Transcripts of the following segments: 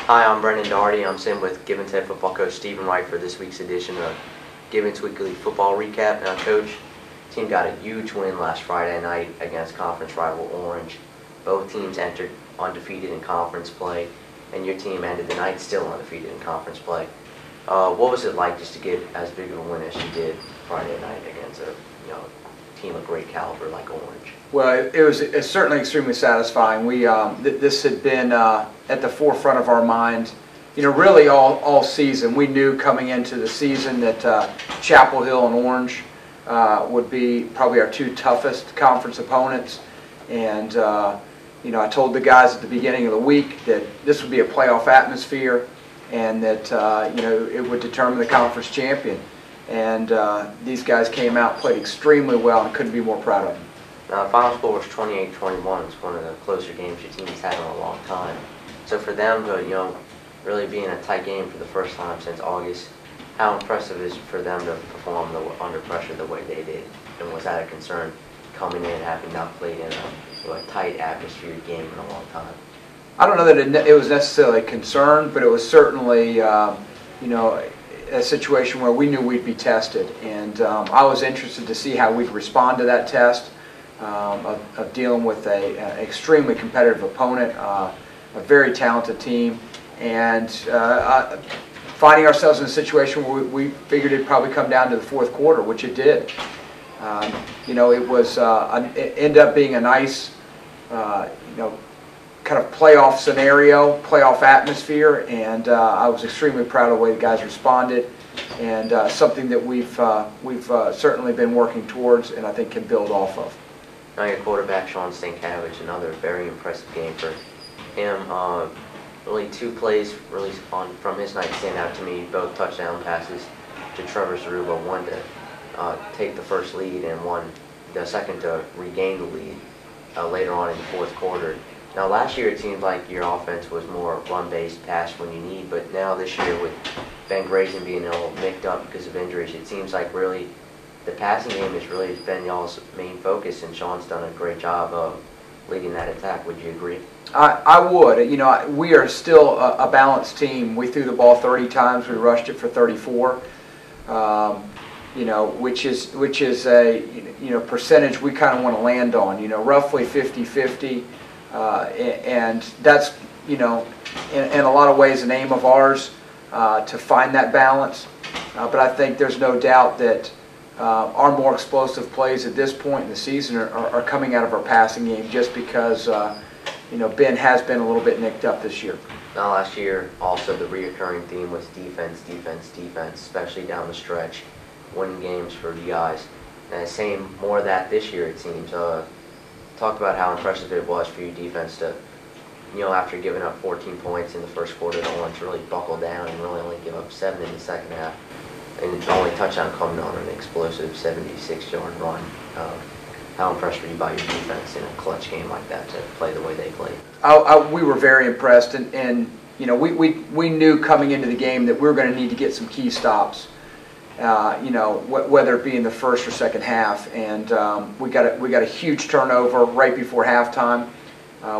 Hi, I'm Brendan Doherty. I'm sitting with Gibbons head football coach Steven Wright for this week's edition of Gibbons Weekly Football Recap. Now, Coach, the team got a huge win last Friday night against conference rival Orange. Both teams entered undefeated in conference play, and your team ended the night still undefeated in conference play. What was it like just to get as big of a win as you did Friday night against a team of great caliber like Orange? Well, it's certainly extremely satisfying. This had been at the forefront of our minds, really all season. We knew coming into the season that Chapel Hill and Orange would be probably our two toughest conference opponents, and I told the guys at the beginning of the week that this would be a playoff atmosphere, and that it would determine the conference champion. And these guys came out, played extremely well, and couldn't be more proud of them. Now, the final score was 28-21. It's one of the closer games your team's had in a long time. So for them to, really be in a tight game for the first time since August, how impressive is it for them to perform under pressure the way they did? And was that a concern coming in, having not played in a tight atmosphere game in a long time? I don't know that it was necessarily a concern, but it was certainly, a situation where we knew we'd be tested. And I was interested to see how we'd respond to that test. Of dealing with an extremely competitive opponent, a very talented team, and finding ourselves in a situation where we figured it'd probably come down to the fourth quarter, which it did. It ended up being a nice, kind of playoff scenario, playoff atmosphere, and I was extremely proud of the way the guys responded, and something that we've certainly been working towards, and I think can build off of. Now your quarterback, Sean Stankiewicz, another very impressive game for him. Really two plays really from his night stand out to me, both touchdown passes to Trevor Zaruba, one to take the first lead and the second to regain the lead later on in the fourth quarter. Now last year it seemed like your offense was more run-based, pass when you need, but now this year with Ben Grayson being a little nicked up because of injuries, it seems like really the passing game has really been y'all's main focus, and Sean's done a great job of leading that attack. Would you agree? I would. We are still a balanced team. We threw the ball 30 times. We rushed it for 34. Which is a percentage we kind of want to land on. Roughly 50-50, and that's in a lot of ways an aim of ours to find that balance. But I think there's no doubt that our more explosive plays at this point in the season are coming out of our passing game, just because Ben has been a little bit nicked up this year. Now last year also the reoccurring theme was defense, defense, defense, especially down the stretch, winning games for you guys. And same more of that this year it seems. Talk about how impressive it was for you defense to, after giving up 14 points in the first quarter, the Orange really buckle down and really only give up 7 in the second half. And the only touchdown coming on an explosive 76-yard run. How impressed were you by your defense in a clutch game like that to play the way they played? We were very impressed, and we knew coming into the game that we were going to need to get some key stops. Whether it be in the first or second half, and we got a huge turnover right before halftime,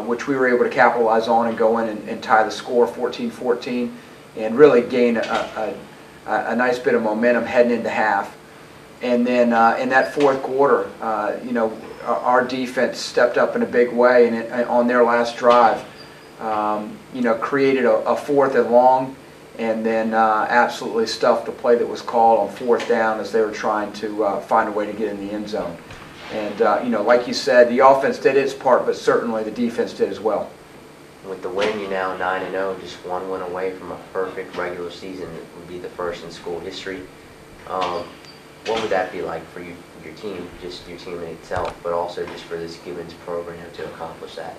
which we were able to capitalize on and go in and tie the score 14-14, and really gain a nice bit of momentum heading into half. And then in that fourth quarter, our defense stepped up in a big way, and on their last drive, created a fourth and long, and then absolutely stuffed the play that was called on fourth down as they were trying to find a way to get in the end zone. And like you said, the offense did its part, but certainly the defense did as well. With the win, you're now 9-0, just one win away from a perfect regular season. It would be the first in school history. What would that be like for you, your team, just your team in itself, but also just for this Gibbons program to accomplish that?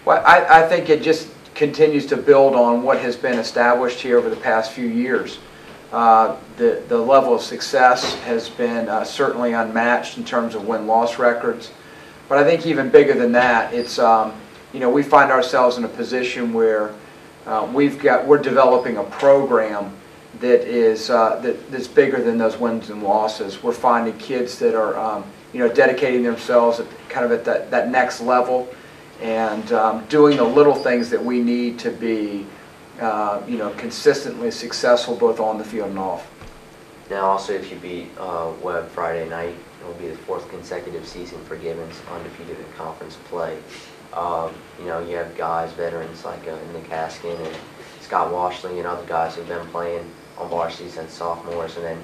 Well, I think it just continues to build on what has been established here over the past few years. The level of success has been certainly unmatched in terms of win-loss records. But I think even bigger than that, it's we find ourselves in a position where we're developing a program that is that's bigger than those wins and losses. We're finding kids that are dedicating themselves at that next level, and doing the little things that we need to be consistently successful both on the field and off. Now, also, if you beat Webb Friday night, it will be the 4th consecutive season for Gibbons undefeated in conference play. You have guys, veterans like Nick Haskin and Scott Washley and other guys who've been playing on varsity since sophomores, and then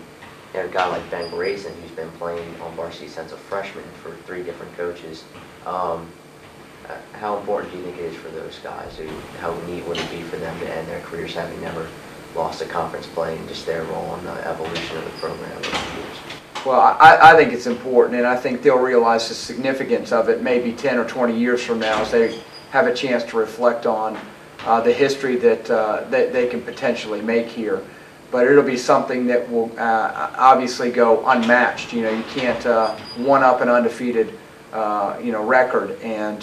you have a guy like Ben Grayson who's been playing on varsity since a freshman for 3 different coaches. How important do you think it is for those guys? How neat would it be for them to end their careers having never lost a conference play, and just their role in the evolution of the program over the years? Well, I think it's important, and I think they'll realize the significance of it maybe 10 or 20 years from now as they have a chance to reflect on the history that they can potentially make here. But it'll be something that will obviously go unmatched. You can't one-up an undefeated record, and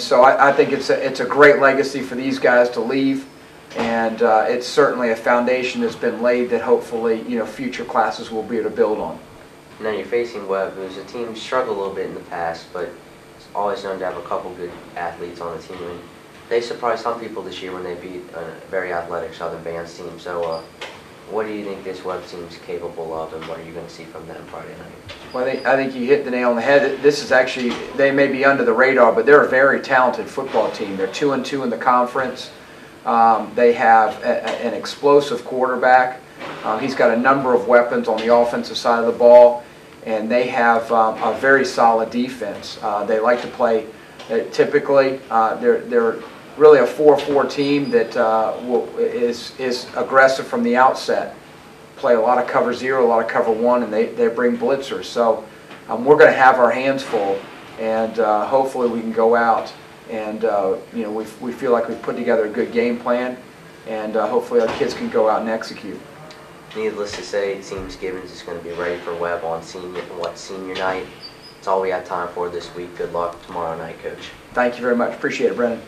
so I think it's a great legacy for these guys to leave. And it's certainly a foundation that's been laid that hopefully, future classes will be able to build on. Now you're facing Webb, who's a team struggled a little bit in the past, but it's always known to have a couple good athletes on the team. And they surprised some people this year when they beat a very athletic Southern Bands team. So what do you think this Webb team's capable of, and what are you going to see from them Friday night? Well, I think you hit the nail on the head. This is actually, they may be under the radar, but they're a very talented football team. They're 2-2 in the conference. They have an explosive quarterback. He's got a number of weapons on the offensive side of the ball, and they have a very solid defense. They like to play, typically, they're really a 4-4 team that is aggressive from the outset. Play a lot of cover 0, a lot of cover 1, and they bring blitzers. So we're going to have our hands full, and hopefully we can go out and we feel like we've put together a good game plan, and hopefully our kids can go out and execute. Needless to say, it seems Gibbons is going to be ready for Webb on senior night. That's all we have time for this week. Good luck tomorrow night, Coach. Thank you very much. Appreciate it, Brennan.